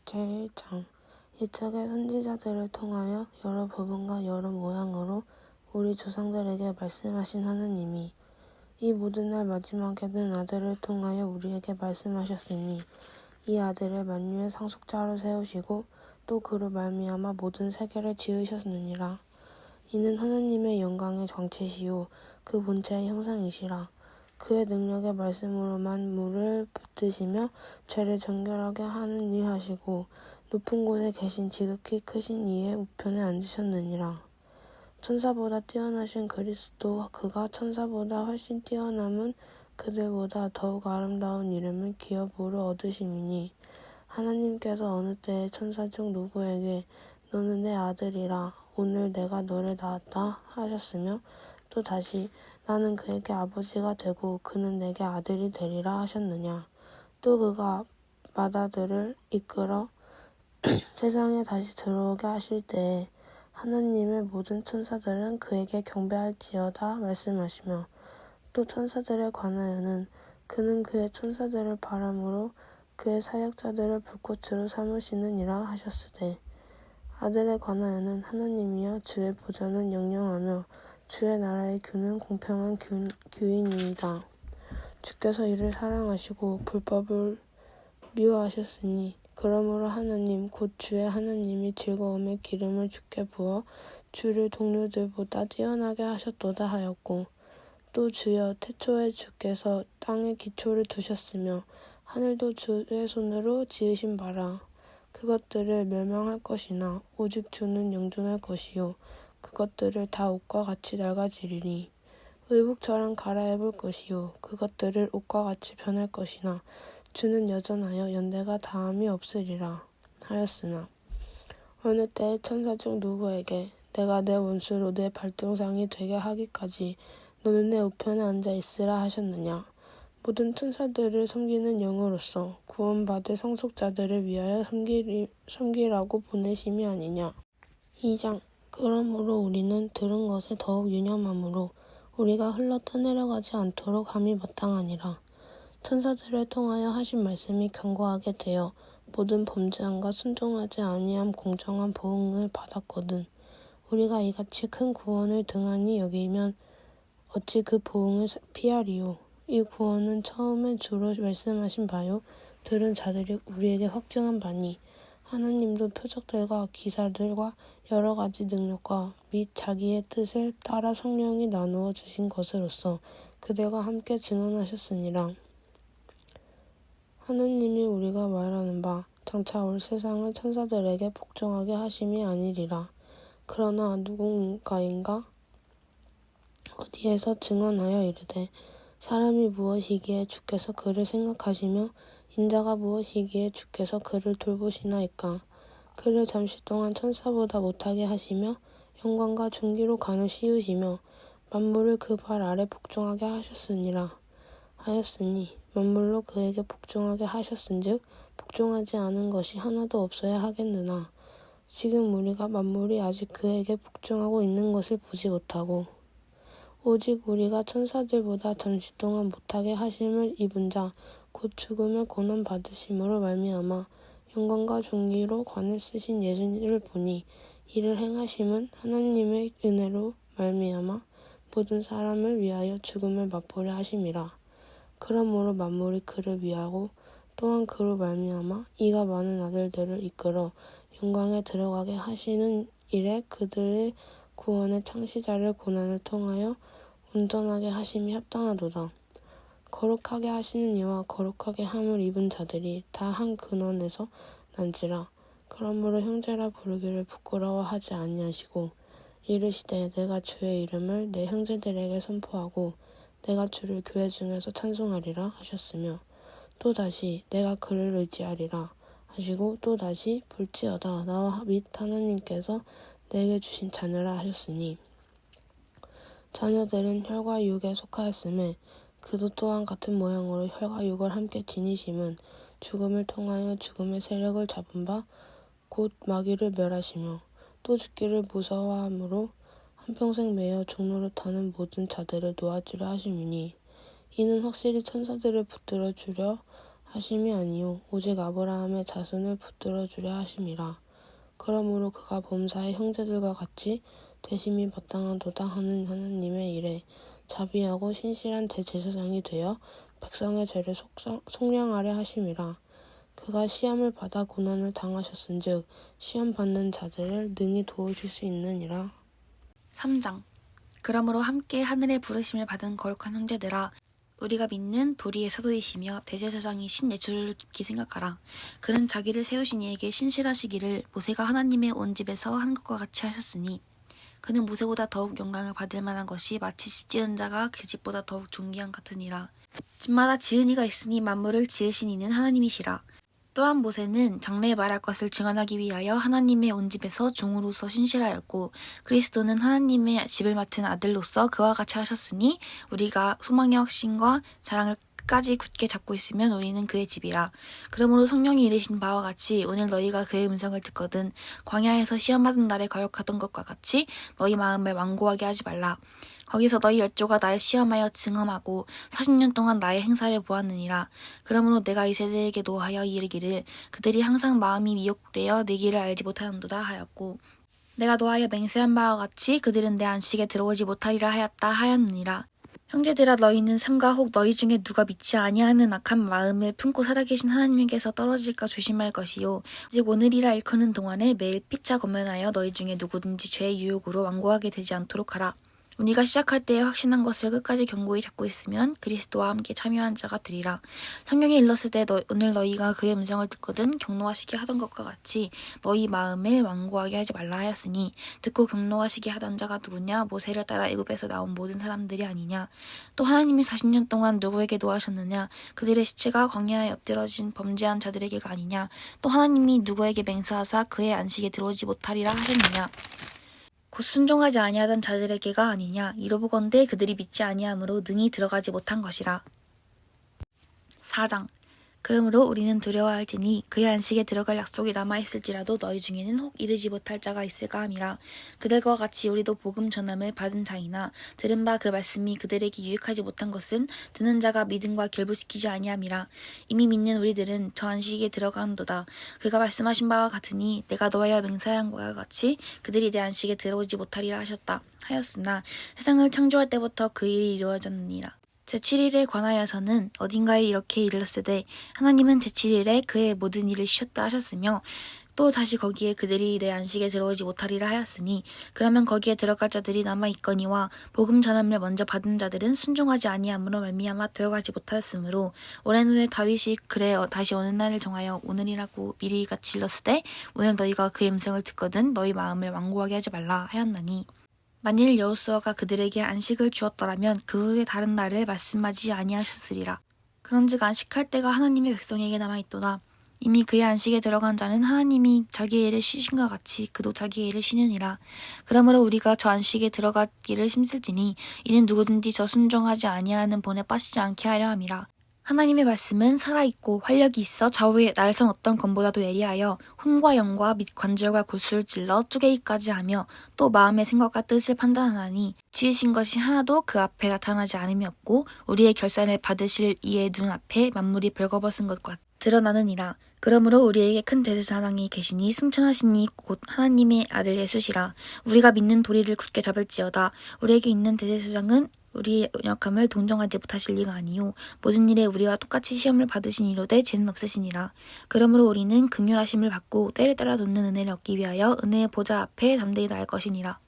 제1장 이 책의 선지자들을 통하여 여러 부분과 여러 모양으로 우리 조상들에게 말씀하신 하느님이 이 모든 날 마지막에는 아들을 통하여 우리에게 말씀하셨으니 이 아들을 만유의 상속자로 세우시고 또 그로 말미암아 모든 세계를 지으셨느니라. 이는 하나님의 영광의 정체시요 그 본체의 형상이시라. 그의 능력의 말씀으로 만물을 붙드시며 죄를 정결하게 하는 일 하시고 높은 곳에 계신 지극히 크신 이의 우편에 앉으셨느니라. 천사보다 뛰어나신 그리스도 그가 천사보다 훨씬 뛰어남은 그들보다 더욱 아름다운 이름을 기업으로 얻으심이니 하나님께서 어느 때에 천사 중 누구에게 너는 내 아들이라 오늘 내가 너를 낳았다 하셨으며 또 다시 나는 그에게 아버지가 되고 그는 내게 아들이 되리라 하셨느냐. 또 그가 맏아들을 이끌어 세상에 다시 들어오게 하실 때에 하나님의 모든 천사들은 그에게 경배할지어다 말씀하시며 또 천사들에 관하여는 그는 그의 천사들을 바람으로 그의 사역자들을 불꽃으로 삼으시느니라 하셨으되 아들에 관하여는 하나님이여 주의 보좌는 영영하며 주의 나라의 규는 공평한 규이니이다. 주께서 이를 사랑하시고 불법을 미워하셨으니 그러므로 하나님 곧 주의 하나님이 즐거움의 기름을 주께 부어 주를 동료들보다 뛰어나게 하셨도다 하였고 또 주여 태초에 주께서 땅에 기초를 두셨으며 하늘도 주의 손으로 지으신 바라. 그것들을 멸망할 것이나 오직 주는 영존할 것이요 그것들을 다 옷과 같이 낡아지리니 의복처럼 갈아입을 것이요 그것들을 옷과 같이 변할 것이나 주는 여전하여 연대가 다함이 없으리라 하였으나 어느 때에 천사 중 누구에게 내가 내 원수로 내 발등상이 되게 하기까지 너는 내 우편에 앉아 있으라 하셨느냐. 모든 천사들을 섬기는 영으로서 구원받을 상속자들을 위하여 섬기라고 보내심이 아니냐. 2장 그러므로 우리는 들은 것에 더욱 유념함으로 우리가 흘러 떠내려가지 않도록 함이 마땅하니라. 천사들을 통하여 하신 말씀이 견고하게 되어 모든 범죄함과 순종하지 아니함 공정한 보응을 받았거든. 우리가 이같이 큰 구원을 등한히 여기면 어찌 그 보응을 피하리요. 이 구원은 처음에 주로 말씀하신 바요 들은 자들이 우리에게 확증한 바니 하나님도 표적들과 기사들과 여러 가지 능력과 및 자기의 뜻을 따라 성령이 나누어 주신 것으로서 그들과 함께 증언하셨으니라. 하나님이 우리가 말하는 바 장차 올 세상을 천사들에게 복종하게 하심이 아니리라. 그러나 누군가인가 어디에서 증언하여 이르되 사람이 무엇이기에 주께서 그를 생각하시며 인자가 무엇이기에 주께서 그를 돌보시나이까. 그를 잠시 동안 천사보다 못하게 하시며 영광과 존귀로 간을 씌우시며 만물을 그 발 아래 복종하게 하셨으니라 하였으니 만물로 그에게 복종하게 하셨은즉 복종하지 않은 것이 하나도 없어야 하겠느나 지금 우리가 만물이 아직 그에게 복종하고 있는 것을 보지 못하고 오직 우리가 천사들보다 잠시 동안 못하게 하심을 입은 자 곧 죽음을 고난 받으심으로 말미암아 영광과 존귀로 관을 쓰신 예수를 보니 이를 행하심은 하나님의 은혜로 말미암아 모든 사람을 위하여 죽음을 맛보려 하심이라. 그러므로 만물이 그를 위하고 또한 그로 말미암아 이가 많은 아들들을 이끌어 영광에 들어가게 하시는 일에 그들의 구원의 창시자를 고난을 통하여 온전하게 하심이 합당하도다. 거룩하게 하시는 이와 거룩하게 함을 입은 자들이 다 한 근원에서 난지라. 그러므로 형제라 부르기를 부끄러워하지 아니하시고 이르시되 내가 주의 이름을 내 형제들에게 선포하고 내가 주를 교회 중에서 찬송하리라 하셨으며 또다시 내가 그를 의지하리라 하시고 또다시 볼지어다 나와 및 하나님께서 내게 주신 자녀라 하셨으니 자녀들은 혈과 육에 속하였음에 그도 또한 같은 모양으로 혈과 육을 함께 지니심은 죽음을 통하여 죽음의 세력을 잡은 바 곧 마귀를 멸하시며 또 죽기를 무서워함으로 한평생 매여 종로를 타는 모든 자들을 놓아주려 하심이니 이는 확실히 천사들을 붙들어 주려 하심이 아니요 오직 아브라함의 자손을 붙들어 주려 하심이라. 그러므로 그가 범사의 형제들과 같이 되심이 마땅하도다 하는 하나님의 일에 자비하고 신실한 대제사장이 되어 백성의 죄를 속량하려 하심이라. 그가 시험을 받아 고난을 당하셨은즉 시험 받는 자들을 능히 도우실 수 있느니라. 3장. 그러므로 함께 하늘의 부르심을 받은 거룩한 형제들아, 우리가 믿는 도리의 사도이시며 대제사장이신 예수를 깊이 생각하라. 그는 자기를 세우신 이에게 신실하시기를 모세가 하나님의 온 집에서 한 것과 같이 하셨으니 그는 모세보다 더욱 영광을 받을 만한 것이 마치 집 지은 자가 그 집보다 더욱 존귀한 같으니라. 집마다 지은 이가 있으니 만물을 지으신 이는 하나님이시라. 또한 모세는 장래에 말할 것을 증언하기 위하여 하나님의 온 집에서 종으로서 신실하였고 그리스도는 하나님의 집을 맡은 아들로서 그와 같이 하셨으니 우리가 소망의 확신과 사랑을 끝까지 굳게 잡고 있으면 우리는 그의 집이라. 그러므로 성령이 이르신 바와 같이 오늘 너희가 그의 음성을 듣거든 광야에서 시험받은 날에 거역하던 것과 같이 너희 마음을 완고하게 하지 말라. 거기서 너희 열조가 나를 시험하여 증험하고 40년 동안 나의 행사를 보았느니라. 그러므로 내가 이 세대에게 노하여 이르기를 그들이 항상 마음이 미혹되어 내 길을 알지 못하는도다 하였고 내가 노하여 맹세한 바와 같이 그들은 내 안식에 들어오지 못하리라 하였다 하였느니라. 형제들아, 너희는 삼가 혹 너희 중에 누가 믿지 아니하는 악한 마음을 품고 살아계신 하나님께서 떨어질까 조심할 것이요 오직 오늘이라 일컫는 동안에 매일 피차 검면하여 너희 중에 누구든지 죄의 유혹으로 완고하게 되지 않도록 하라. 우리가 시작할 때에 확신한 것을 끝까지 견고히 잡고 있으면 그리스도와 함께 참여한 자가 되리라. 성경에 일렀을 때 오늘 너희가 그의 음성을 듣거든 경노하시게 하던 것과 같이 너희 마음을 완고하게 하지 말라 하였으니 듣고 경노하시게 하던 자가 누구냐? 모세를 따라 애굽에서 나온 모든 사람들이 아니냐? 또 하나님이 40년 동안 누구에게 노하셨느냐? 그들의 시체가 광야에 엎드러진 범죄한 자들에게가 아니냐? 또 하나님이 누구에게 맹세하사 그의 안식에 들어오지 못하리라 하셨느냐? 곧 순종하지 아니하던 자들에게가 아니냐. 이로보건대 그들이 믿지 아니함으로 능히 들어가지 못한 것이라. 4장. 그러므로 우리는 두려워할지니 그의 안식에 들어갈 약속이 남아있을지라도 너희 중에는 혹 이르지 못할 자가 있을까 함이라. 그들과 같이 우리도 복음 전함을 받은 자이나 들은 바 그 말씀이 그들에게 유익하지 못한 것은 듣는 자가 믿음과 결부시키지 아니함이라. 이미 믿는 우리들은 저 안식에 들어간도다. 그가 말씀하신 바와 같으니 내가 너희와 맹세한 바와 같이 그들이 내 안식에 들어오지 못하리라 하였으나 세상을 창조할 때부터 그 일이 이루어졌느니라. 제7일에 관하여서는 어딘가에 이렇게 일렀으되 하나님은 제7일에 그의 모든 일을 쉬었다 하셨으며 또 다시 거기에 그들이 내 안식에 들어오지 못하리라 하였으니 그러면 거기에 들어갈 자들이 남아있거니와 복음 전함을 먼저 받은 자들은 순종하지 아니함으로 말미암아 들어가지 못하였으므로 오랜 후에 다윗이 그래 다시 어느 날을 정하여 오늘이라고 미리 같이 일렀으되 오늘 너희가 그의 음성을 듣거든 너희 마음을 완고하게 하지 말라 하였나니 만일 여호수아가 그들에게 안식을 주었더라면 그 후에 다른 날을 말씀하지 아니하셨으리라. 그런즉 안식할 때가 하나님의 백성에게 남아있도다. 이미 그의 안식에 들어간 자는 하나님이 자기의 일을 쉬신과 같이 그도 자기의 일을 쉬느니라. 그러므로 우리가 저 안식에 들어가기를 힘쓸지니 이는 누구든지 저 순종하지 아니하는 본에 빠지지 않게 하려 함이라. 하나님의 말씀은 살아있고 활력이 있어 좌우의 날선 어떤 검보다도 예리하여 혼과 영과 및 관절과 골수를 찔러 쪼개기까지 하며 또 마음의 생각과 뜻을 판단하나니 지으신 것이 하나도 그 앞에 나타나지 않음이 없고 우리의 결산을 받으실 이의 눈앞에 만물이 벌거벗은 것과 드러나느니라. 그러므로 우리에게 큰 대제사장이 계시니 승천하시니 곧 하나님의 아들 예수시라. 우리가 믿는 도리를 굳게 잡을지어다. 우리에게 있는 대제사장은 우리의 연약함을 동정하지 못하실 리가 아니요 모든 일에 우리와 똑같이 시험을 받으신 이로되 죄는 없으시니라. 그러므로 우리는 긍휼하심을 받고 때를 따라 돕는 은혜를 얻기 위하여 은혜의 보좌 앞에 담대히 나갈 것이니라.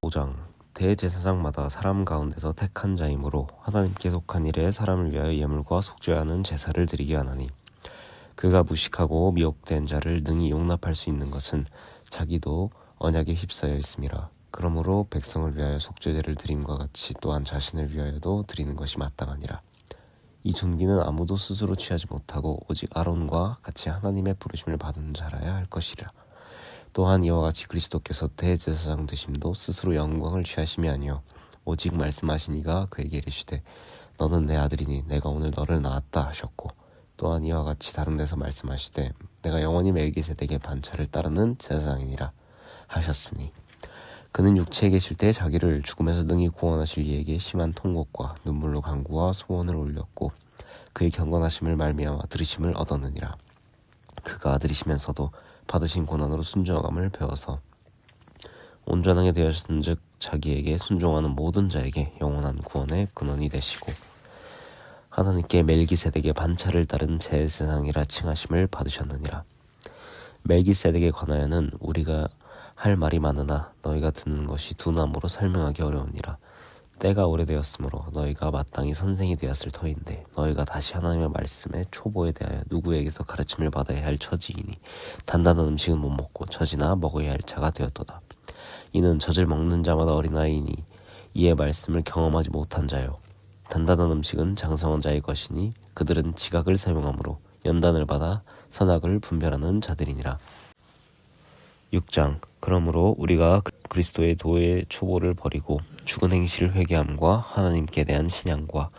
5장. 대제사장마다 사람 가운데서 택한 자이므로 하나님께 속한 일에 사람을 위하여 예물과 속죄하는 제사를 드리게 하나니 그가 무식하고 미혹된 자를 능히 용납할 수 있는 것은 자기도 언약에 휩싸여 있음이라. 그러므로 백성을 위하여 속죄제를 드림과 같이 또한 자신을 위하여도 드리는 것이 마땅하니라. 이 존귀는 아무도 스스로 취하지 못하고 오직 아론과 같이 하나님의 부르심을 받은 자라야 할 것이라. 또한 이와 같이 그리스도께서 대제사장 되심도 스스로 영광을 취하심이 아니요 오직 말씀하신 이가 그에게 이르시되 너는 내 아들이니 내가 오늘 너를 낳았다 하셨고 또한 이와 같이 다른 데서 말씀하시되 내가 영원히 멜기세덱의 반차를 따르는 제사장이니라 하셨으니 그는 육체에 계실 때 자기를 죽음에서 능히 구원하실 이에게 심한 통곡과 눈물로 간구와 소원을 올렸고 그의 경건하심을 말미암아 들으심을 얻었느니라. 그가 아들이시면서도 받으신 고난으로 순종함을 배워서 온전하게 되었은즉 자기에게 순종하는 모든 자에게 영원한 구원의 근원이 되시고 하나님께 멜기세덱의 반차를 따른 제사장이라 칭하심을 받으셨느니라. 멜기세덱에 관하여는 우리가 할 말이 많으나 너희가 듣는 것이 두나무로 설명하기 어려우니라. 때가 오래되었으므로 너희가 마땅히 선생이 되었을 터인데 너희가 다시 하나님의 말씀의 초보에 대하여 누구에게서 가르침을 받아야 할 처지이니 단단한 음식은 못 먹고 젖이나 먹어야 할 자가 되었도다. 이는 젖을 먹는 자마다 어린아이이니 이의 말씀을 경험하지 못한 자요. 단단한 음식은 장성한 자의 것이니 그들은 지각을 사용하므로 연단을 받아 선악을 분별하는 자들이니라. 6장. 그러므로 우리가 그리스도의 도의 초보를 버리고 죽은 행실을 회개함과 하나님께 대한 신앙과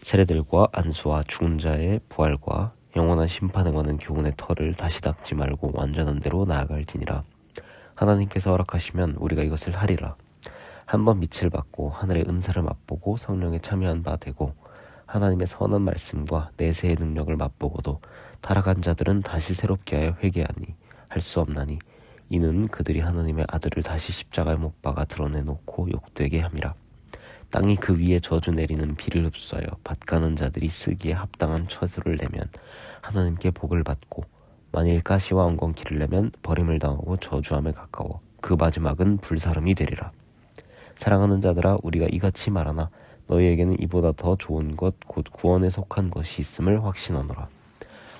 세례들과 안수와 죽은 자의 부활과 영원한 심판에 관한 교훈의 털을 다시 닦지 말고 완전한 대로 나아갈지니라. 하나님께서 허락하시면 우리가 이것을 하리라. 한번 빛을 받고 하늘의 은사를 맛보고 성령에 참여한 바 되고 하나님의 선한 말씀과 내세의 능력을 맛보고도 타락한 자들은 다시 새롭게 하여 회개하니 할 수 없나니 이는 그들이 하나님의 아들을 다시 십자가에 못 박아 드러내놓고 욕되게 함이라. 땅이 그 위에 저주 내리는 비를 흡수하여 밭 가는 자들이 쓰기에 합당한 처소를 내면 하나님께 복을 받고 만일 가시와 엉겅퀴를 내면 버림을 당하고 저주함에 가까워 그 마지막은 불사름이 되리라. 사랑하는 자들아, 우리가 이같이 말하나 너희에게는 이보다 더 좋은 것 곧 구원에 속한 것이 있음을 확신하노라.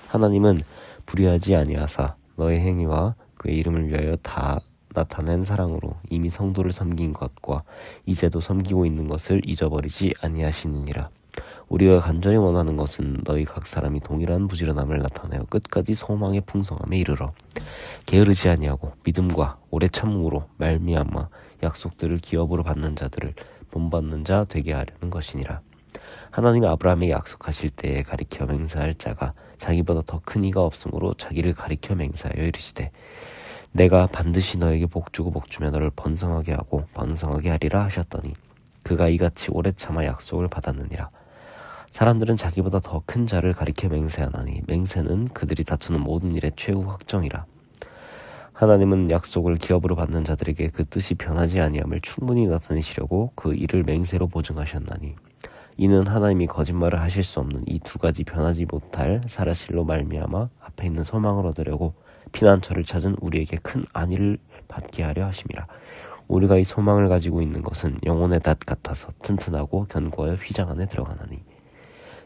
하나님은 불의하지 아니하사 너의 행위와 그의 이름을 위하여 다 나타낸 사랑으로 이미 성도를 섬긴 것과 이제도 섬기고 있는 것을 잊어버리지 아니하시느니라. 우리가 간절히 원하는 것은 너희 각 사람이 동일한 부지런함을 나타내어 끝까지 소망의 풍성함에 이르러 게으르지 아니하고 믿음과 오래 참음으로 말미암아 약속들을 기업으로 받는 자들을 본받는 자 되게 하려는 것이니라. 하나님이 아브라함에게 약속하실 때에 가리켜 맹세할 자가 자기보다 더 큰 이가 없으므로 자기를 가리켜 맹세하여 이르시되 내가 반드시 너에게 복주고 복주며 너를 번성하게 하고 번성하게 하리라 하셨더니 그가 이같이 오래 참아 약속을 받았느니라. 사람들은 자기보다 더 큰 자를 가리켜 맹세하나니 맹세는 그들이 다투는 모든 일의 최후 확정이라. 하나님은 약속을 기업으로 받는 자들에게 그 뜻이 변하지 아니함을 충분히 나타내시려고 그 일을 맹세로 보증하셨나니 이는 하나님이 거짓말을 하실 수 없는 이 두 가지 변하지 못할 사라실로 말미암아 앞에 있는 소망을 얻으려고 피난처를 찾은 우리에게 큰 안위를 받게 하려 하심이라. 우리가 이 소망을 가지고 있는 것은 영혼의 닷 같아서 튼튼하고 견고하여 휘장 안에 들어가나니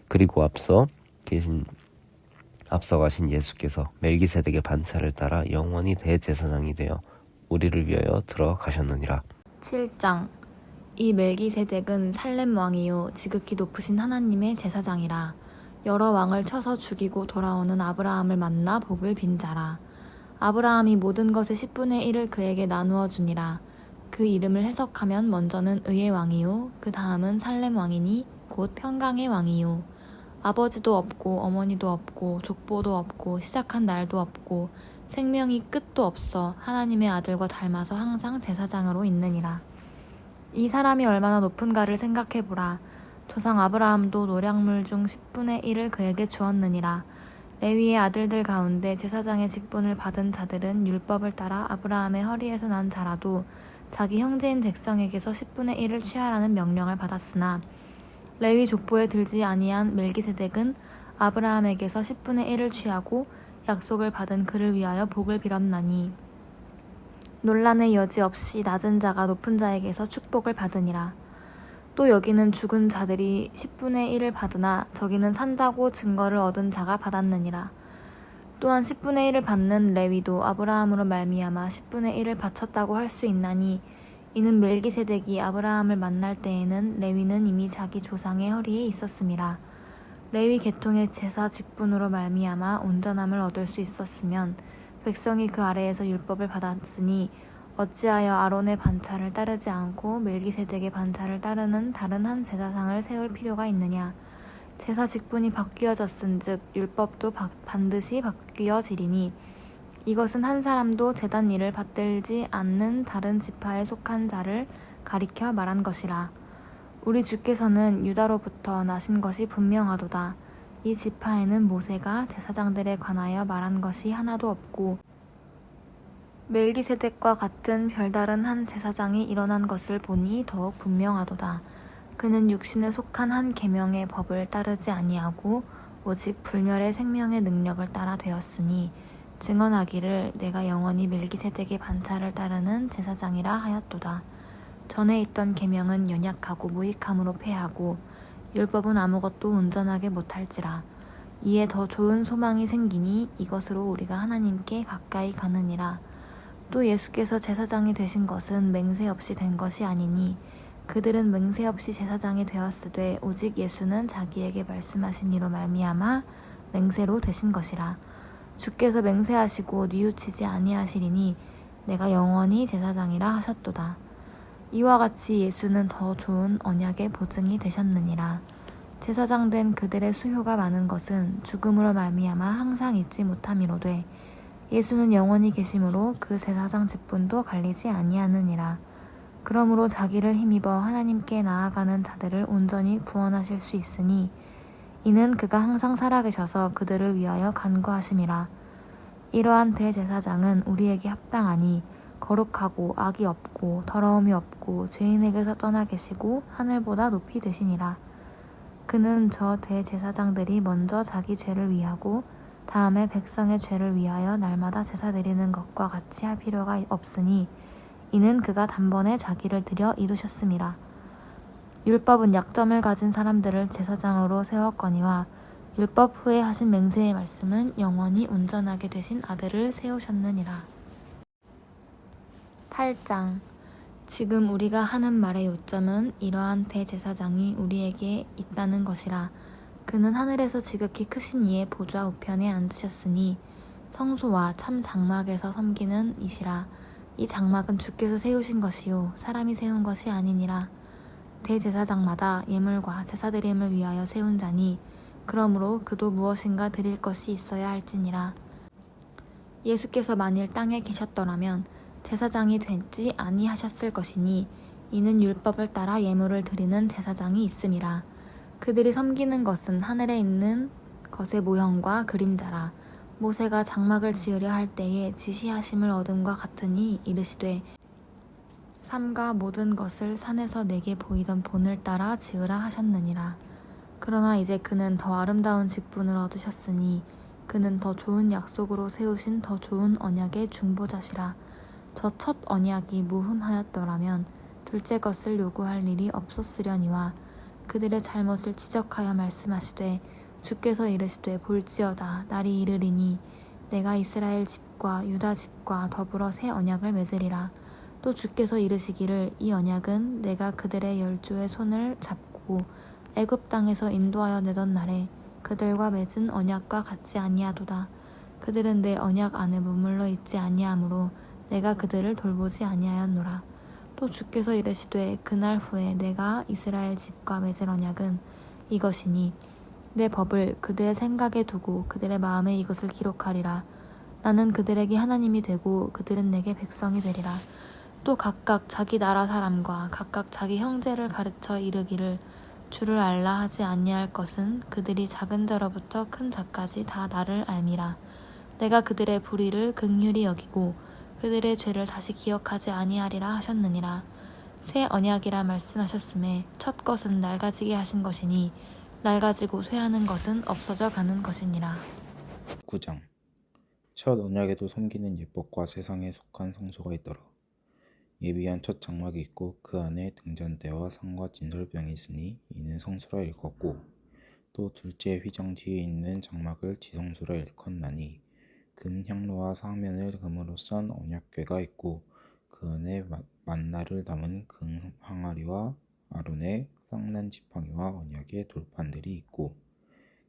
그리고 앞서 가신 예수께서 멜기세덱의 반차를 따라 영원히 대제사장이 되어 우리를 위하여 들어가셨느니라. 7장. 이 멜기세덱은 살렘 왕이요 지극히 높으신 하나님의 제사장이라. 여러 왕을 쳐서 죽이고 돌아오는 아브라함을 만나 복을 빈 자라. 아브라함이 모든 것의 10분의 1을 그에게 나누어 주니라. 그 이름을 해석하면 먼저는 의의 왕이요 그 다음은 살렘 왕이니 곧 평강의 왕이요. 아버지도 없고 어머니도 없고 족보도 없고 시작한 날도 없고 생명이 끝도 없어 하나님의 아들과 닮아서 항상 제사장으로 있느니라. 이 사람이 얼마나 높은가를 생각해보라. 조상 아브라함도 노량물 중 10분의 1을 그에게 주었느니라. 레위의 아들들 가운데 제사장의 직분을 받은 자들은 율법을 따라 아브라함의 허리에서 난 자라도 자기 형제인 백성에게서 10분의 1을 취하라는 명령을 받았으나 레위 족보에 들지 아니한 멜기세덱은 아브라함에게서 10분의 1을 취하고 약속을 받은 그를 위하여 복을 빌었나니 논란의 여지 없이 낮은 자가 높은 자에게서 축복을 받으니라. 또 여기는 죽은 자들이 10분의 1을 받으나 저기는 산다고 증거를 얻은 자가 받았느니라. 또한 10분의 1을 받는 레위도 아브라함으로 말미암아 10분의 1을 바쳤다고 할 수 있나니 이는 멜기세덱이 아브라함을 만날 때에는 레위는 이미 자기 조상의 허리에 있었음이라. 레위 계통의 제사 직분으로 말미암아 온전함을 얻을 수 있었으면 백성이 그 아래에서 율법을 받았으니 어찌하여 아론의 반차를 따르지 않고 멜기세덱의 반차를 따르는 다른 한 제사장을 세울 필요가 있느냐. 제사 직분이 바뀌어졌은즉 율법도 반드시 바뀌어지리니 이것은 한 사람도 제단 일을 받들지 않는 다른 지파에 속한 자를 가리켜 말한 것이라. 우리 주께서는 유다로부터 나신 것이 분명하도다. 이 지파에는 모세가 제사장들에 관하여 말한 것이 하나도 없고 멜기세덱과 같은 별다른 한 제사장이 일어난 것을 보니 더욱 분명하도다. 그는 육신에 속한 한 계명의 법을 따르지 아니하고 오직 불멸의 생명의 능력을 따라 되었으니 증언하기를 내가 영원히 멜기세덱의 반차를 따르는 제사장이라 하였도다. 전에 있던 계명은 연약하고 무익함으로 패하고 율법은 아무것도 온전하게 못할지라. 이에 더 좋은 소망이 생기니 이것으로 우리가 하나님께 가까이 가느니라. 또 예수께서 제사장이 되신 것은 맹세 없이 된 것이 아니니 그들은 맹세 없이 제사장이 되었으되 오직 예수는 자기에게 말씀하신 이로 말미암아 맹세로 되신 것이라. 주께서 맹세하시고 뉘우치지 아니하시리니 내가 영원히 제사장이라 하셨도다. 이와 같이 예수는 더 좋은 언약의 보증이 되셨느니라. 제사장 된 그들의 수효가 많은 것은 죽음으로 말미암아 항상 잊지 못함이로되 예수는 영원히 계심으로 그 제사장 직분도 갈리지 아니하느니라. 그러므로 자기를 힘입어 하나님께 나아가는 자들을 온전히 구원하실 수 있으니 이는 그가 항상 살아계셔서 그들을 위하여 간구하심이라. 이러한 대제사장은 우리에게 합당하니 거룩하고 악이 없고 더러움이 없고 죄인에게서 떠나 계시고 하늘보다 높이 되시니라. 그는 저 대제사장들이 먼저 자기 죄를 위하고 다음에 백성의 죄를 위하여 날마다 제사 드리는 것과 같이 할 필요가 없으니 이는 그가 단번에 자기를 드려 이루셨음이라. 율법은 약점을 가진 사람들을 제사장으로 세웠거니와 율법 후에 하신 맹세의 말씀은 영원히 온전하게 되신 아들을 세우셨느니라. 8장. 지금 우리가 하는 말의 요점은 이러한 대제사장이 우리에게 있다는 것이라. 그는 하늘에서 지극히 크신 이의 보좌 우편에 앉으셨으니 성소와 참 장막에서 섬기는 이시라. 이 장막은 주께서 세우신 것이요 사람이 세운 것이 아니니라. 대제사장마다 예물과 제사드림을 위하여 세운 자니 그러므로 그도 무엇인가 드릴 것이 있어야 할지니라. 예수께서 만일 땅에 계셨더라면 제사장이 되지 아니하셨을 것이니 이는 율법을 따라 예물을 드리는 제사장이 있음이라. 그들이 섬기는 것은 하늘에 있는 것의 모형과 그림자라. 모세가 장막을 지으려 할 때에 지시하심을 얻음과 같으니 이르시되 삼가 모든 것을 산에서 내게 보이던 본을 따라 지으라 하셨느니라. 그러나 이제 그는 더 아름다운 직분을 얻으셨으니 그는 더 좋은 약속으로 세우신 더 좋은 언약의 중보자시라. 저 첫 언약이 무흠하였더라면 둘째 것을 요구할 일이 없었으려니와 그들의 잘못을 지적하여 말씀하시되 주께서 이르시되 볼지어다 날이 이르리니 내가 이스라엘 집과 유다 집과 더불어 새 언약을 맺으리라. 또 주께서 이르시기를 이 언약은 내가 그들의 열조의 손을 잡고 애굽 땅에서 인도하여 내던 날에 그들과 맺은 언약과 같지 아니하도다. 그들은 내 언약 안에 머물러 있지 아니하므로 내가 그들을 돌보지 아니하였노라. 또 주께서 이르시되 그날 후에 내가 이스라엘 집과 맺을 언약은 이것이니 내 법을 그들의 생각에 두고 그들의 마음에 이것을 기록하리라. 나는 그들에게 하나님이 되고 그들은 내게 백성이 되리라. 또 각각 자기 나라 사람과 각각 자기 형제를 가르쳐 이르기를 주를 알라 하지 아니할 것은 그들이 작은 자로부터 큰 자까지 다 나를 알미라. 내가 그들의 불의를 긍휼히 여기고 그들의 죄를 다시 기억하지 아니하리라 하셨느니라. 새 언약이라 말씀하셨음에 첫 것은 낡아지게 하신 것이니 낡아지고 쇠하는 것은 없어져 가는 것이니라. 9장. 첫 언약에도 섬기는 예법과 세상에 속한 성소가 있더라. 예비한 첫 장막이 있고 그 안에 등잔대와 상과 진설병이 있으니 이는 성소라 일컫고 또 둘째 휘장 뒤에 있는 장막을 지성소라 일컫나니 금 향로와 사면을 금으로 싼 언약궤가 있고 그 안에 만나를 담은 금 항아리와 아론의 쌍난 지팡이와 언약의 돌판들이 있고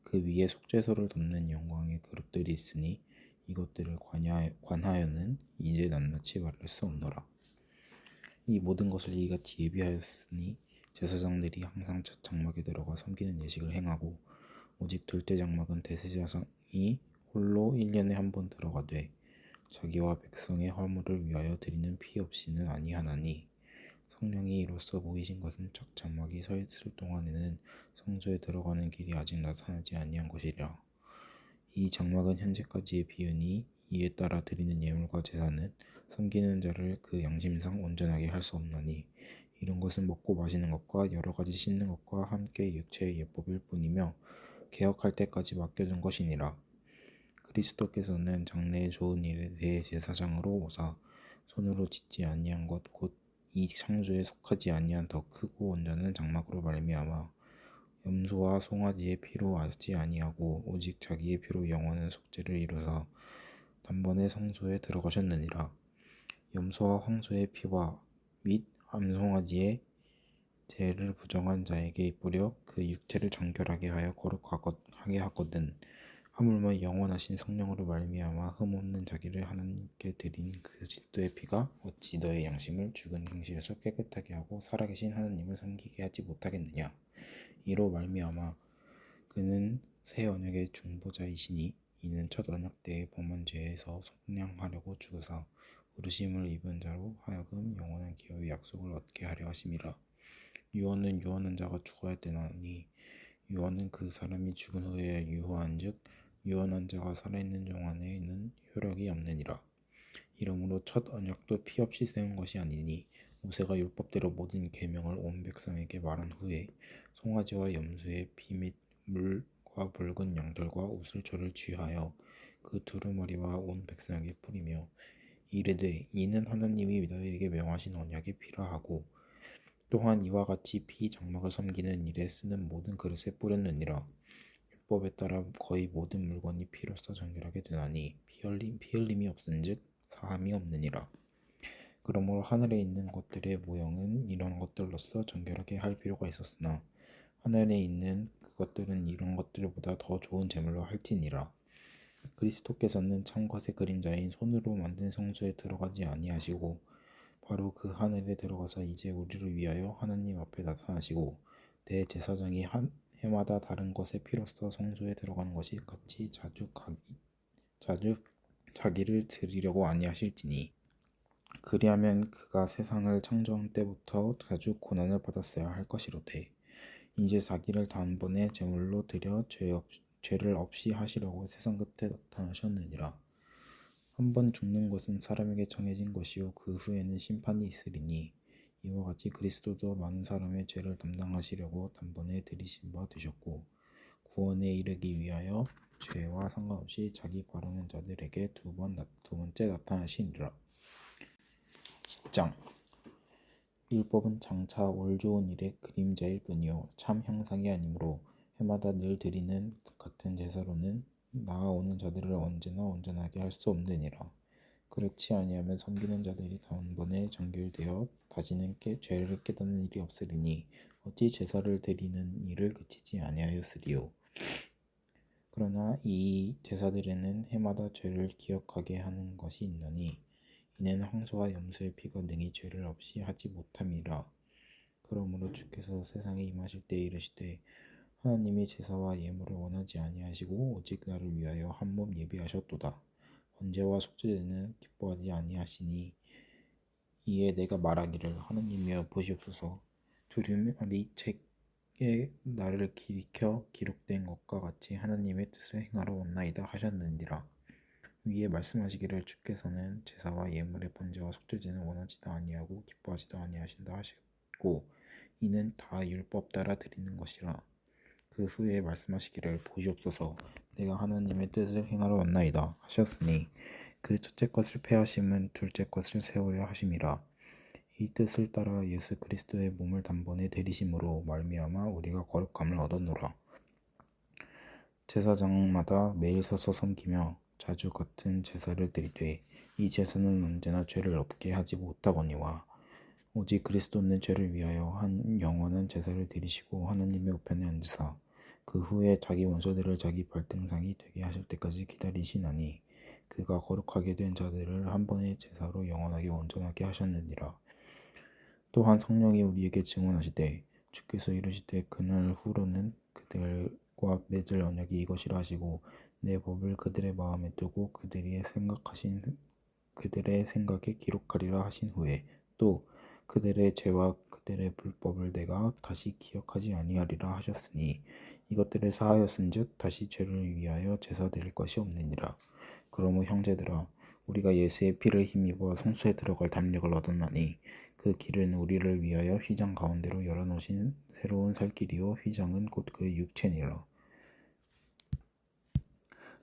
그 위에 속죄소를 덮는 영광의 그릇들이 있으니 이것들을 관하여는 이제 낱낱이 말할 수 없노라. 이 모든 것을 이같이 예비하였으니 제사장들이 항상 첫 장막에 들어가 섬기는 예식을 행하고 오직 둘째 장막은 대제사장이 홀로 1년에 한 번 들어가되 자기와 백성의 허물을 위하여 드리는 피 없이는 아니하나니 성령이 이로써 보이신 것은 첫 장막이 서 있을 동안에는 성소에 들어가는 길이 아직 나타나지 아니한 것이라. 이 장막은 현재까지의 비유니 이에 따라 드리는 예물과 제사는 섬기는 자를 그 양심상 온전하게 할 수 없나니 이런 것은 먹고 마시는 것과 여러 가지 씻는 것과 함께 육체의 예법일 뿐이며 개혁할 때까지 맡겨둔 것이니라. 그리스도께서는 장래의 좋은 일에 대해 제사장으로 오사 손으로 짓지 아니한 것 곧 이 창조에 속하지 아니한 더 크고 온전한 장막으로 말미암아 염소와 송아지의 피로 하지 아니하고 오직 자기의 피로 영원한 속죄를 이루사 단번에 성소에 들어가셨느니라. 염소와 황소의 피와 및 암송아지의 죄를 부정한 자에게 뿌려 그 육체를 정결하게 하여 거룩하게 하거든. 하물며 영원하신 성령으로 말미암아 흠없는 자기를 하나님께 드린 그리스도의 피가 어찌 너의 양심을 죽은 행실에서 깨끗하게 하고 살아계신 하나님을 섬기게 하지 못하겠느냐. 이로 말미암아 그는 새 언약의 중보자이시니 이는 첫 언약 때의 범한 죄에서 속량하려고 죽으사 부르심을 입은 자로 하여금 영원한 기업의 약속을 얻게 하려 하심이라. 유언은 유언한 자가 죽어야 되나니 유언은 그 사람이 죽은 후에 유효한즉 유언한 자가 살아있는 동안에는 효력이 없느니라. 이러므로 첫 언약도 피 없이 세운 것이 아니니 모세가 율법대로 모든 계명을 온 백성에게 말한 후에 송아지와 염소의 피 및 물과 붉은 양털과 우슬초를 취하여 그 두루마리와 온 백성에게 뿌리며 이르되 이는 하나님이 너희에게 명하신 언약의 피라 하고 또한 이와 같이 피 장막을 섬기는 일에 쓰는 모든 그릇에 뿌렸느니라. 율법에 따라 거의 모든 물건이 피로써 정결하게 되나니 피 흘림이 없은즉 사함이 없느니라. 그러므로 하늘에 있는 것들의 모형은 이런 것들로서 정결하게 할 필요가 있었으나 하늘에 있는 그것들은 이런 것들보다 더 좋은 제물로 할지니라. 그리스도께서는 참 것의 그림자인 손으로 만든 성소에 들어가지 아니하시고 바로 그 하늘에 들어가서 이제 우리를 위하여 하나님 앞에 나타나시고 대제사장이 해마다 다른 것의 피로써 성소에 들어가는 것이 같이 자주 자기를 드리려고 아니하실지니 그리하면 그가 세상을 창조한 때부터 자주 고난을 받았어야 할 것이로되 이제 자기를 단번에 제물로 드려 죄를 없이 하시려고 세상 끝에 나타나셨느니라. 한 번 죽는 것은 사람에게 정해진 것이요 그 후에는 심판이 있으리니 이와 같이 그리스도도 많은 사람의 죄를 담당하시려고 단번에 들이신 바 되셨고 구원에 이르기 위하여 죄와 상관없이 자기 바라는 자들에게 두 번째 나타나시니라. 10장 율법은 장차 올 좋은 일의 그림자일 뿐이요 참 형상이 아니므로 해마다 늘 드리는 같은 제사로는 나아오는 자들을 언제나 온전하게 할 수 없느니라. 그렇지 아니하면 섬기는 자들이 단번에 정결되어 다시는 죄를 깨닫는 일이 없으리니 어찌 제사를 드리는 일을 그치지 아니하였으리요. 그러나 이 제사들에는 해마다 죄를 기억하게 하는 것이 있나니 이는 황소와 염소의 피가 능히 죄를 없이 하지 못함이라. 그러므로 주께서 세상에 임하실 때 이르시되 하나님이 제사와 예물을 원하지 아니하시고 오직 나를 위하여 한 몸 예비하셨도다. 번제와 속죄제는 기뻐하지 아니하시니 이에 내가 말하기를 하나님이여 보시옵소서 두루마리 책에 나를 일으켜 기록된 것과 같이 하나님의 뜻을 행하러 왔나이다 하셨느니라. 위에 말씀하시기를 주께서는 제사와 예물의 번제와 속죄제는 원하지도 아니하고 기뻐하지도 아니하신다 하셨고 이는 다 율법 따라 드리는 것이라. 그 후에 말씀하시기를 보시옵소서 내가 하나님의 뜻을 행하러 왔나이다 하셨으니 그 첫째 것을 폐하심은 둘째 것을 세우려 하심이라. 이 뜻을 따라 예수 그리스도의 몸을 단번에 들이심으로 말미암아 우리가 거룩함을 얻었노라. 제사장마다 매일 서서 섬기며 자주 같은 제사를 드리되 이 제사는 언제나 죄를 없게 하지 못하거니와 오직 그리스도는 죄를 위하여 한 영원한 제사를 드리시고 하나님의 우편에 앉으사 그 후에 자기 원수들을 자기 발등상이 되게 하실 때까지 기다리시나니 그가 거룩하게 된 자들을 한 번의 제사로 영원하게 온전하게 하셨느니라. 또한 성령이 우리에게 증언하시되 주께서 이르시되 그날 후로는 그들과 맺을 언약이 이것이라 하시고 내 법을 그들의 마음에 두고 그들의 생각에 기록하리라 하신 후에 또 그들의 죄와 그들의 불법을 내가 다시 기억하지 아니하리라 하셨으니 이것들을 사하였은즉 다시 죄를 위하여 제사 드릴 것이 없느니라. 그러므 형제들아 우리가 예수의 피를 힘입어 성소에 들어갈 담력을 얻었나니 그 길은 우리를 위하여 휘장 가운데로 열어놓으신 새로운 살 길이요 휘장은 곧 그 육체니라.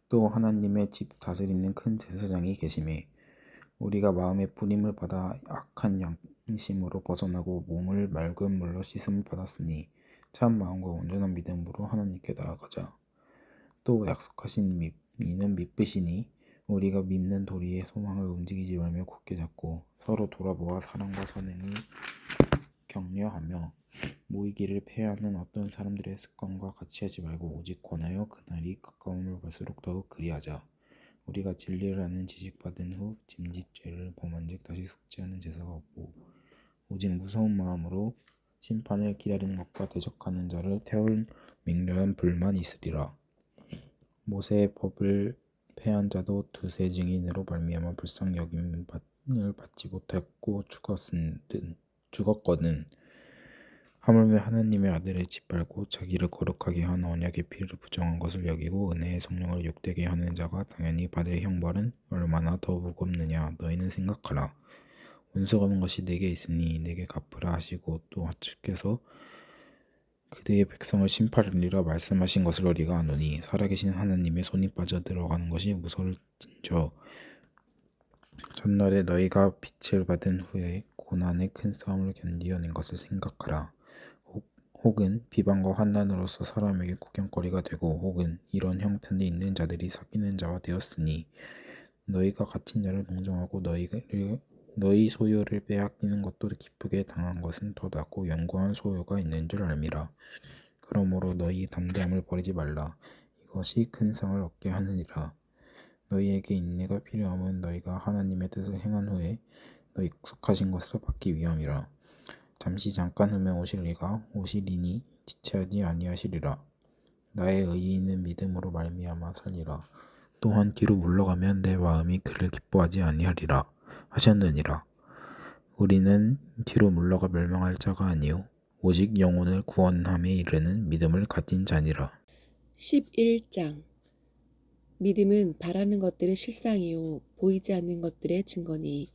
또 하나님의 집 다스리는 큰 제사장이 계심에 우리가 마음의 뿌림을 받아 악한 양심으로 벗어나고 몸을 맑은 물로 씻음을 받았으니 참 마음과 온전한 믿음으로 하나님께 나아가자. 또 약속하신 이는 믿으시니 우리가 믿는 도리의 소망을 움직이지 말며 굳게 잡고 서로 돌아보아 사랑과 선행을 격려하며 모이기를 폐하는 어떤 사람들의 습관과 같이 하지 말고 오직 권하여 그날이 가까움을 볼수록 더욱 그리하자. 우리가 진리를 아는 지식받은 후 짐짓죄를 범한즉 다시 속죄하는 제사가 없고 오직 무서운 마음으로 심판을 기다리는 것과 대적하는 자를 태울 맹렬한 불만 있으리라. 모세의 법을 폐한 자도 두세 증인으로 말미암아 불쌍히 여김을 받지 못했고 죽었거든. 하물며 하나님의 아들을 짓밟고 자기를 거룩하게 한 언약의 피를 부정한 것을 여기고 은혜의 성령을 욕되게 하는 자가 당연히 받을 형벌은 얼마나 더 무겁느냐 너희는 생각하라. 원수 갚은 것이 내게 있으니 내게 갚으라 하시고 또 주께서 그대의 백성을 심판하리라 말씀하신 것을 우리가 아노니 살아계신 하나님의 손이 빠져 들어가는 것이 무서울진저. 전날에 너희가 빛을 받은 후에 고난의 큰 싸움을 견디어낸 것을 생각하라. 혹은 비방과 환난으로서 사람에게 구경거리가 되고 혹은 이런 형편에 있는 자들이 사귀는 자와 되었으니 너희가 갇힌 자를 동정하고 너희 소유를 빼앗기는 것도 기쁘게 당한 것은 더 낫고 영구한 소유가 있는 줄 알미라. 그러므로 너희 담대함을 버리지 말라. 이것이 큰 상을 얻게 하느니라. 너희에게 인내가 필요함은 너희가 하나님의 뜻을 행한 후에 너희 약속하신 것을 받기 위함이라. 잠깐 후면 오시리니 지체하지 아니하시리라. 나의 의인은 믿음으로 말미암아 살리라. 또한 뒤로 물러가면 내 마음이 그를 기뻐하지 아니하리라 하셨느니라. 우리는 뒤로 물러가 멸망할 자가 아니요 오직 영혼을 구원함에 이르는 믿음을 가진 자니라. 11장 믿음은 바라는 것들의 실상이요 보이지 않는 것들의 증거니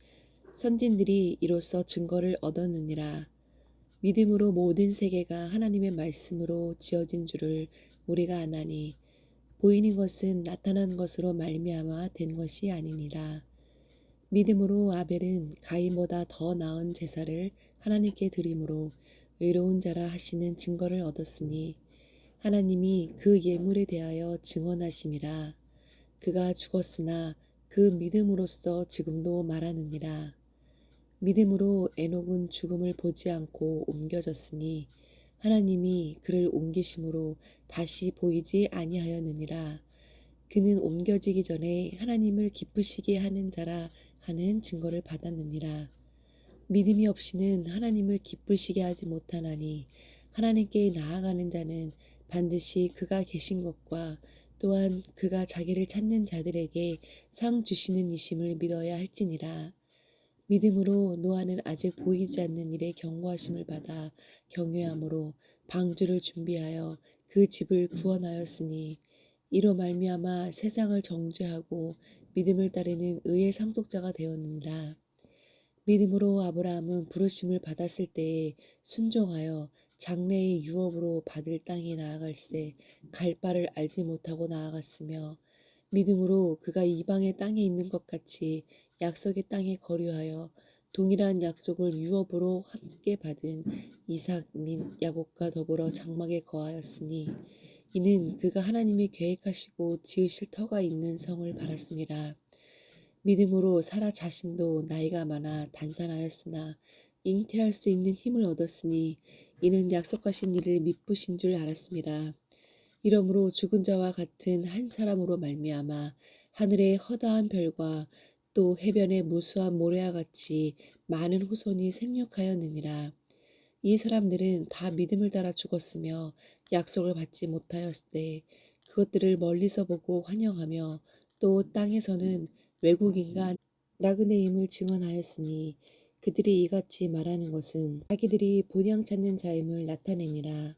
선진들이 이로써 증거를 얻었느니라. 믿음으로 모든 세계가 하나님의 말씀으로 지어진 줄을 우리가 아나니 보이는 것은 나타난 것으로 말미암아 된 것이 아니니라. 믿음으로 아벨은 가인보다 더 나은 제사를 하나님께 드림으로 의로운 자라 하시는 증거를 얻었으니 하나님이 그 예물에 대하여 증언하심이라. 그가 죽었으나 그 믿음으로써 지금도 말하느니라. 믿음으로 에녹은 죽음을 보지 않고 옮겨졌으니 하나님이 그를 옮기심으로 다시 보이지 아니하였느니라. 그는 옮겨지기 전에 하나님을 기쁘시게 하는 자라 하는 증거를 받았느니라. 믿음이 없이는 하나님을 기쁘시게 하지 못하나니 하나님께 나아가는 자는 반드시 그가 계신 것과 또한 그가 자기를 찾는 자들에게 상 주시는 이심을 믿어야 할지니라. 믿음으로 노아는 아직 보이지 않는 일에 경고하심을 받아 경외함으로 방주를 준비하여 그 집을 구원하였으니 이로 말미암아 세상을 정죄하고 믿음을 따르는 의의 상속자가 되었느니라. 믿음으로 아브라함은 부르심을 받았을 때에 순종하여 장래의 유업으로 받을 땅에 나아갈새 갈 바를 알지 못하고 나아갔으며 믿음으로 그가 이방의 땅에 있는 것 같이 약속의 땅에 거류하여 동일한 약속을 유업으로 함께 받은 이삭 및 야곱과 더불어 장막에 거하였으니 이는 그가 하나님이 계획하시고 지으실 터가 있는 성을 바랐습니다. 믿음으로 사라 자신도 나이가 많아 단산하였으나 잉태할 수 있는 힘을 얻었으니 이는 약속하신 일을 미쁘신 줄 알았습니다. 이러므로 죽은 자와 같은 한 사람으로 말미암아 하늘의 허다한 별과 또 해변의 무수한 모래와 같이 많은 후손이 생육하였느니라. 이 사람들은 다 믿음을 따라 죽었으며 약속을 받지 못하였으되 그것들을 멀리서 보고 환영하며 또 땅에서는 외국인과 나그네임을 증언하였으니 그들이 이같이 말하는 것은 자기들이 본향 찾는 자임을 나타내니라.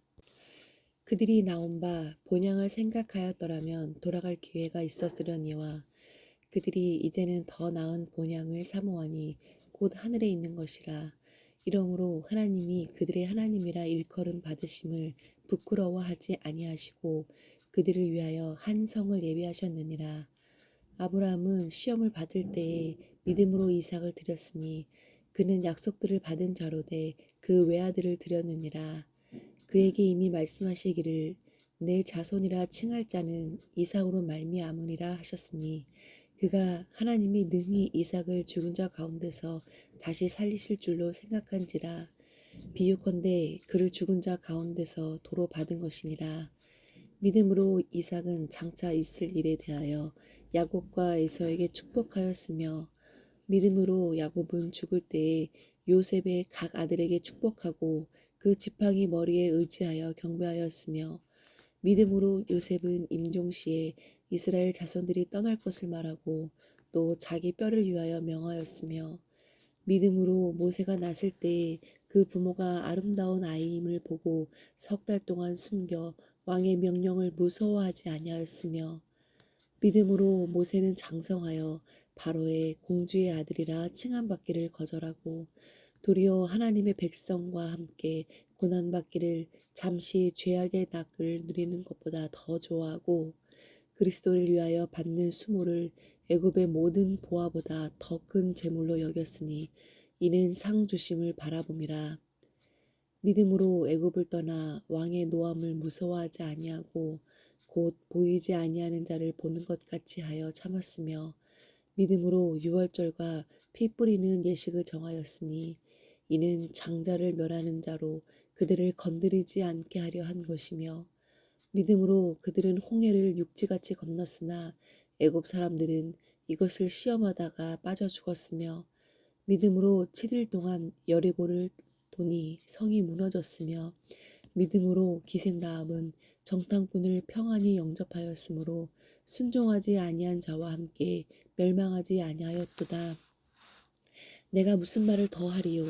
그들이 나온 바 본향을 생각하였더라면 돌아갈 기회가 있었으려니와 그들이 이제는 더 나은 본향을 사모하니 곧 하늘에 있는 것이라. 이러므로 하나님이 그들의 하나님이라 일컬음 받으심을 부끄러워하지 아니하시고 그들을 위하여 한 성을 예비하셨느니라. 아브라함은 시험을 받을 때에 믿음으로 이삭을 드렸으니 그는 약속들을 받은 자로되 그 외아들을 드렸느니라. 그에게 이미 말씀하시기를 내 자손이라 칭할 자는 이삭으로 말미암으리라 하셨으니 그가 하나님이 능히 이삭을 죽은 자 가운데서 다시 살리실 줄로 생각한지라. 비유컨대 그를 죽은 자 가운데서 도로 받은 것이니라. 믿음으로 이삭은 장차 있을 일에 대하여 야곱과 에서에게 축복하였으며 믿음으로 야곱은 죽을 때에 요셉의 각 아들에게 축복하고 그 지팡이 머리에 의지하여 경배하였으며 믿음으로 요셉은 임종시에 이스라엘 자손들이 떠날 것을 말하고 또 자기 뼈를 위하여 명하였으며 믿음으로 모세가 났을 때에 그 부모가 아름다운 아이임을 보고 석 달 동안 숨겨 왕의 명령을 무서워하지 아니하였으며 믿음으로 모세는 장성하여 바로의 공주의 아들이라 칭함받기를 거절하고 도리어 하나님의 백성과 함께 고난받기를 잠시 죄악의 낙을 누리는 것보다 더 좋아하고 그리스도를 위하여 받는 수모를 애굽의 모든 보화보다 더 큰 재물로 여겼으니 이는 상 주심을 바라봄이라. 믿음으로 애굽을 떠나 왕의 노함을 무서워하지 아니하고 곧 보이지 아니하는 자를 보는 것 같이 하여 참았으며 믿음으로 유월절과 피 뿌리는 예식을 정하였으니 이는 장자를 멸하는 자로 그들을 건드리지 않게 하려 한 것이며 믿음으로 그들은 홍해를 육지같이 건넜으나 애굽 사람들은 이것을 시험하다가 빠져 죽었으며 믿음으로 7일 동안 여리고를 도니 성이 무너졌으며 믿음으로 기생라합은 정탐꾼을 평안히 영접하였으므로 순종하지 아니한 자와 함께 멸망하지 아니하였도다. 내가 무슨 말을 더하리요.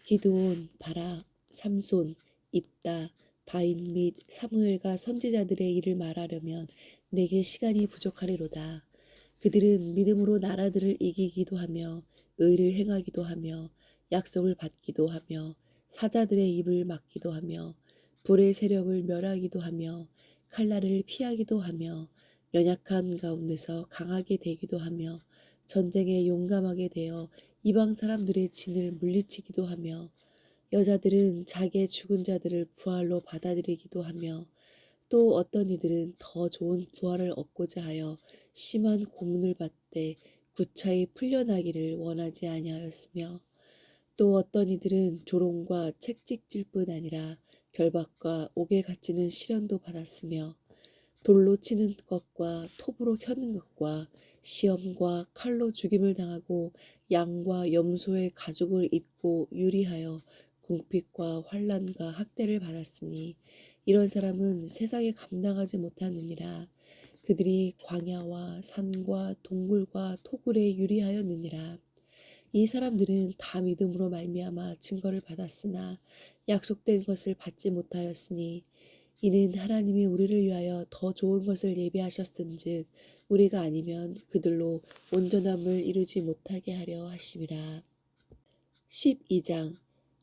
기드온, 바락, 삼손, 입다, 다인 및 사무엘과 선지자들의 일을 말하려면 내게 시간이 부족하리로다. 그들은 믿음으로 나라들을 이기기도 하며 의를 행하기도 하며 약속을 받기도 하며 사자들의 입을 막기도 하며 불의 세력을 멸하기도 하며 칼날을 피하기도 하며 연약한 가운데서 강하게 되기도 하며 전쟁에 용감하게 되어 이방 사람들의 진을 물리치기도 하며 여자들은 자기의 죽은 자들을 부활로 받아들이기도 하며 또 어떤 이들은 더 좋은 부활을 얻고자 하여 심한 고문을 받되 구차히 풀려나기를 원하지 아니하였으며 또 어떤 이들은 조롱과 채찍질 뿐 아니라 결박과 옥에 갇히는 시련도 받았으며 돌로 치는 것과 톱으로 켜는 것과 시험과 칼로 죽임을 당하고 양과 염소의 가죽을 입고 유리하여 궁핍과 환난과 학대를 받았으니 이런 사람은 세상에 감당하지 못하느니라. 그들이 광야와 산과 동굴과 토굴에 유리하였느니라. 이 사람들은 다 믿음으로 말미암아 증거를 받았으나 약속된 것을 받지 못하였으니 이는 하나님이 우리를 위하여 더 좋은 것을 예비하셨은즉 우리가 아니면 그들로 온전함을 이루지 못하게 하려 하심이라. 12장.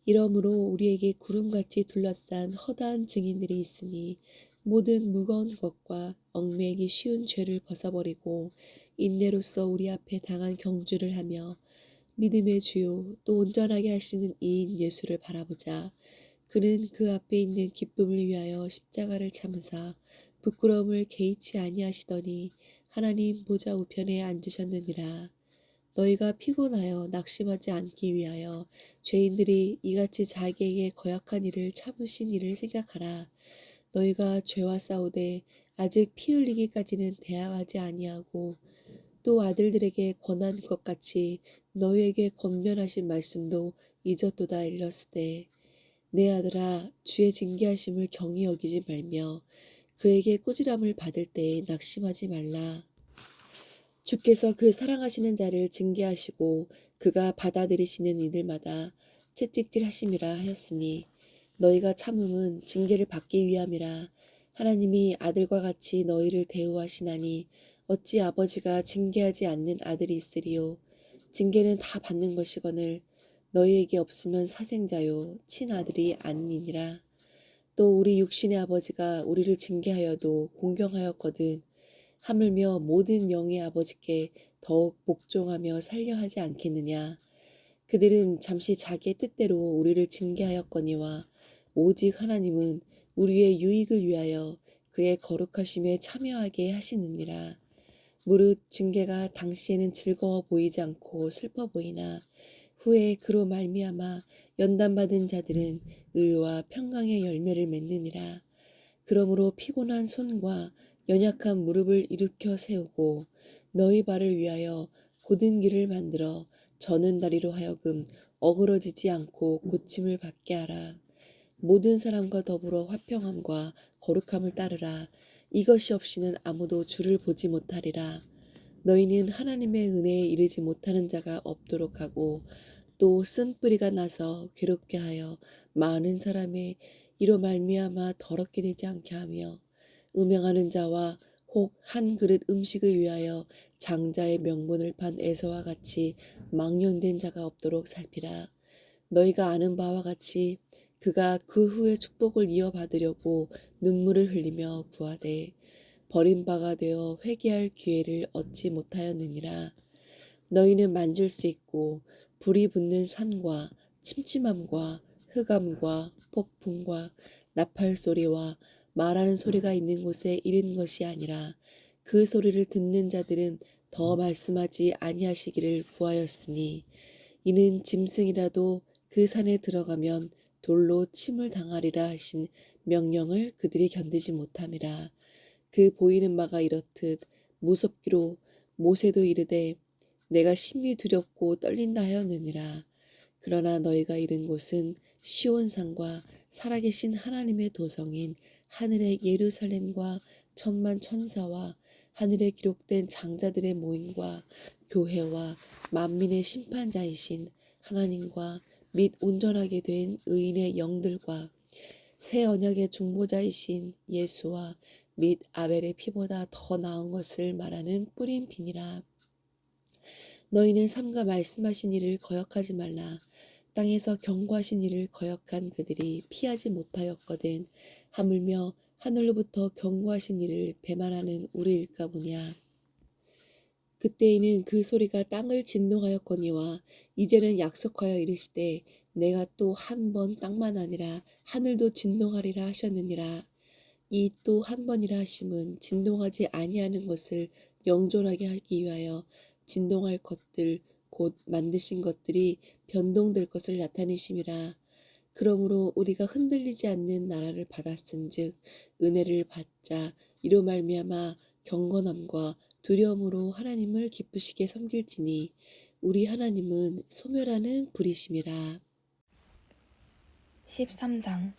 이러므로 우리에게 구름같이 둘러싼 허다한 증인들이 있으니 모든 무거운 것과 얽매이기 쉬운 죄를 벗어버리고 인내로써 우리 앞에 당한 경주를 하며 믿음의 주요 또 온전하게 하시는 이인 예수를 바라보자. 그는 그 앞에 있는 기쁨을 위하여 십자가를 참으사 부끄러움을 개의치 아니하시더니 하나님 보좌 우편에 앉으셨느니라. 너희가 피곤하여 낙심하지 않기 위하여 죄인들이 이같이 자기에게 거역한 일을 참으신 일을 생각하라. 너희가 죄와 싸우되 아직 피 흘리기까지는 대항하지 아니하고 또 아들들에게 권한 것 같이 너희에게 권면하신 말씀도 잊었도다 일렀으되 내 아들아 주의 징계하심을 경히 여기지 말며 그에게 꾸지람을 받을 때에 낙심하지 말라. 주께서 그 사랑하시는 자를 징계하시고 그가 받아들이시는 이들마다 채찍질 하심이라 하였으니 너희가 참음은 징계를 받기 위함이라. 하나님이 아들과 같이 너희를 대우하시나니 어찌 아버지가 징계하지 않는 아들이 있으리요. 징계는 다 받는 것이거늘 너희에게 없으면 사생자요 친아들이 아니니라. 또 우리 육신의 아버지가 우리를 징계하여도 공경하였거든 하물며 모든 영의 아버지께 더욱 복종하며 살려 하지 않겠느냐. 그들은 잠시 자기의 뜻대로 우리를 징계하였거니와 오직 하나님은 우리의 유익을 위하여 그의 거룩하심에 참여하게 하시느니라. 무릇 징계가 당시에는 즐거워 보이지 않고 슬퍼 보이나 후에 그로 말미암아 연단받은 자들은 의와 평강의 열매를 맺느니라. 그러므로 피곤한 손과 연약한 무릎을 일으켜 세우고 너희 발을 위하여 곧은 길을 만들어 저는 다리로 하여금 어그러지지 않고 고침을 받게 하라. 모든 사람과 더불어 화평함과 거룩함을 따르라. 이것이 없이는 아무도 주를 보지 못하리라. 너희는 하나님의 은혜에 이르지 못하는 자가 없도록 하고 또 쓴뿌리가 나서 괴롭게 하여 많은 사람의 이로 말미암아 더럽게 되지 않게 하며 음행하는 자와 혹 한 그릇 음식을 위하여 장자의 명분을 판 에서와 같이 망령된 자가 없도록 살피라. 너희가 아는 바와 같이 그가 그 후에 축복을 이어받으려고 눈물을 흘리며 구하되 버림바가 되어 회개할 기회를 얻지 못하였느니라. 너희는 만질 수 있고 불이 붙는 산과 침침함과 흑암과 폭풍과 나팔 소리와 말하는 소리가 있는 곳에 이른 것이 아니라 그 소리를 듣는 자들은 더 말씀하지 아니하시기를 구하였으니 이는 짐승이라도 그 산에 들어가면 돌로 침을 당하리라 하신 명령을 그들이 견디지 못함이라. 그 보이는 바가 이렇듯 무섭기로 모세도 이르되 내가 심히 두렵고 떨린다 하였느니라. 그러나 너희가 이른 곳은 시온산과 살아계신 하나님의 도성인 하늘의 예루살렘과 천만 천사와 하늘에 기록된 장자들의 모임과 교회와 만민의 심판자이신 하나님과 및 온전하게 된 의인의 영들과 새 언약의 중보자이신 예수와 및 아벨의 피보다 더 나은 것을 말하는 뿌린 비니라. 너희는 삼가 말씀하신 일을 거역하지 말라. 땅에서 경고하신 일을 거역한 그들이 피하지 못하였거든. 하물며 하늘로부터 경고하신 일을 배만하는 우리일까 보냐. 그때에는 그 소리가 땅을 진동하였거니와 이제는 약속하여 이르시되 내가 또 한 번 땅만 아니라 하늘도 진동하리라 하셨느니라. 이 또 한 번이라 하심은 진동하지 아니하는 것을 영존하게 하기 위하여 진동할 것들 곧 만드신 것들이 변동될 것을 나타내심이라. 그러므로 우리가 흔들리지 않는 나라를 받았은즉 은혜를 받자 이로 말미암아 경건함과 두려움으로 하나님을 기쁘시게 섬길지니 우리 하나님은 소멸하는 불이심이라. 13장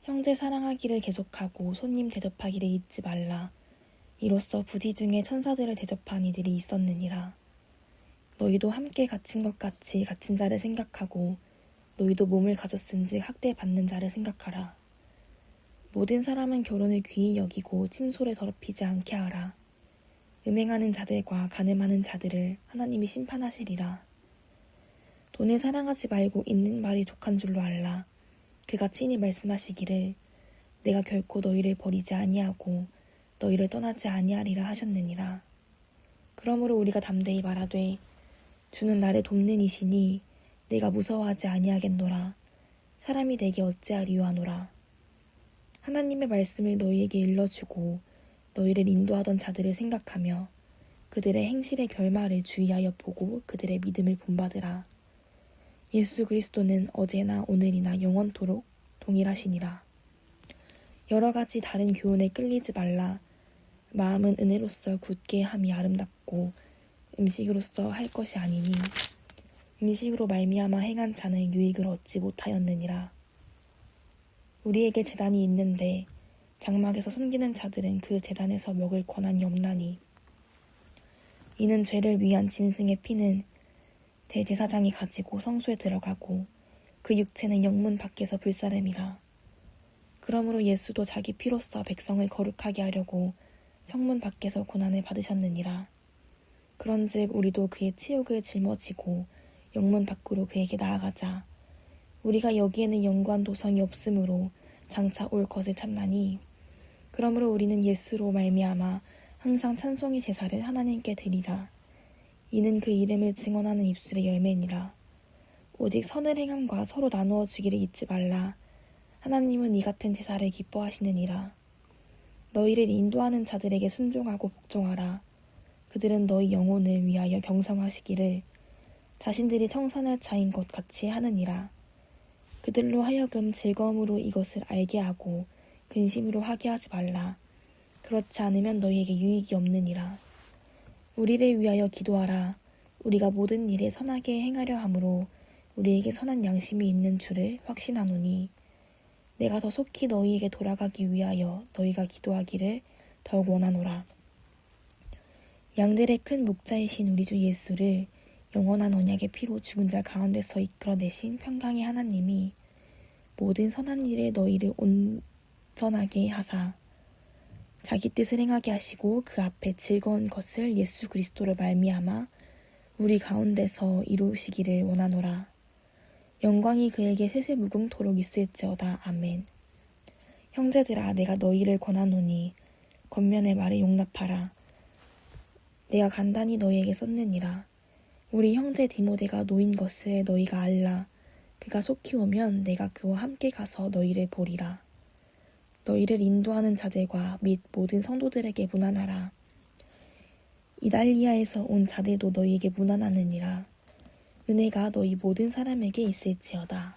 형제 사랑하기를 계속하고 손님 대접하기를 잊지 말라. 이로써 부디 중에 천사들을 대접한 이들이 있었느니라. 너희도 함께 갇힌 것 같이 갇힌 자를 생각하고 너희도 몸을 가졌은즉 학대받는 자를 생각하라. 모든 사람은 결혼을 귀히 여기고 침솔에 더럽히지 않게 하라. 음행하는 자들과 간음하는 자들을 하나님이 심판하시리라. 돈을 사랑하지 말고 있는 말이 족한 줄로 알라. 그가 친히 말씀하시기를 내가 결코 너희를 버리지 아니하고 너희를 떠나지 아니하리라 하셨느니라. 그러므로 우리가 담대히 말하되 주는 나를 돕는 이시니 내가 무서워하지 아니하겠노라. 사람이 내게 어찌하리요 하노라. 하나님의 말씀을 너희에게 일러주고 너희를 인도하던 자들을 생각하며 그들의 행실의 결말을 주의하여 보고 그들의 믿음을 본받으라. 예수 그리스도는 어제나 오늘이나 영원토록 동일하시니라. 여러 가지 다른 교훈에 끌리지 말라. 마음은 은혜로서 굳게 함이 아름답고 음식으로서 할 것이 아니니 음식으로 말미암아 행한 자는 유익을 얻지 못하였느니라. 우리에게 제단이 있는데 장막에서 섬기는 자들은 그 제단에서 먹을 권한이 없나니 이는 죄를 위한 짐승의 피는 대제사장이 가지고 성소에 들어가고 그 육체는 영문 밖에서 불사름이라. 그러므로 예수도 자기 피로써 백성을 거룩하게 하려고 성문 밖에서 고난을 받으셨느니라. 그런즉 우리도 그의 치욕을 짊어지고 영문 밖으로 그에게 나아가자. 우리가 여기에는 영구한 도성이 없으므로 장차 올 것을 찾나니 그러므로 우리는 예수로 말미암아 항상 찬송의 제사를 하나님께 드리자. 이는 그 이름을 증언하는 입술의 열매니라. 오직 선을 행함과 서로 나누어 주기를 잊지 말라. 하나님은 이 같은 제사를 기뻐하시느니라. 너희를 인도하는 자들에게 순종하고 복종하라. 그들은 너희 영혼을 위하여 경성하시기를 자신들이 청산할 자인 것 같이 하느니라. 그들로 하여금 즐거움으로 이것을 알게 하고 근심으로 하게 하지 말라. 그렇지 않으면 너희에게 유익이 없느니라. 우리를 위하여 기도하라. 우리가 모든 일에 선하게 행하려 함으로 우리에게 선한 양심이 있는 줄을 확신하노니 내가 더 속히 너희에게 돌아가기 위하여 너희가 기도하기를 더욱 원하노라. 양들의 큰 목자이신 우리 주 예수를 영원한 언약의 피로 죽은 자 가운데서 이끌어내신 평강의 하나님이 모든 선한 일에 너희를 온전하게 하사 자기 뜻을 행하게 하시고 그 앞에 즐거운 것을 예수 그리스도로 말미암아 우리 가운데서 이루시기를 원하노라. 영광이 그에게 세세무궁토록 있을지어다. 아멘. 형제들아, 내가 너희를 권하노니 겉면의 말을 용납하라. 내가 간단히 너희에게 썼느니라. 우리 형제 디모데가 놓인 것을 너희가 알라. 그가 속히 오면 내가 그와 함께 가서 너희를 보리라. 너희를 인도하는 자들과 및 모든 성도들에게 문안하라. 이달리아에서 온 자들도 너희에게 문안하느니라. 은혜가 너희 모든 사람에게 있을지어다.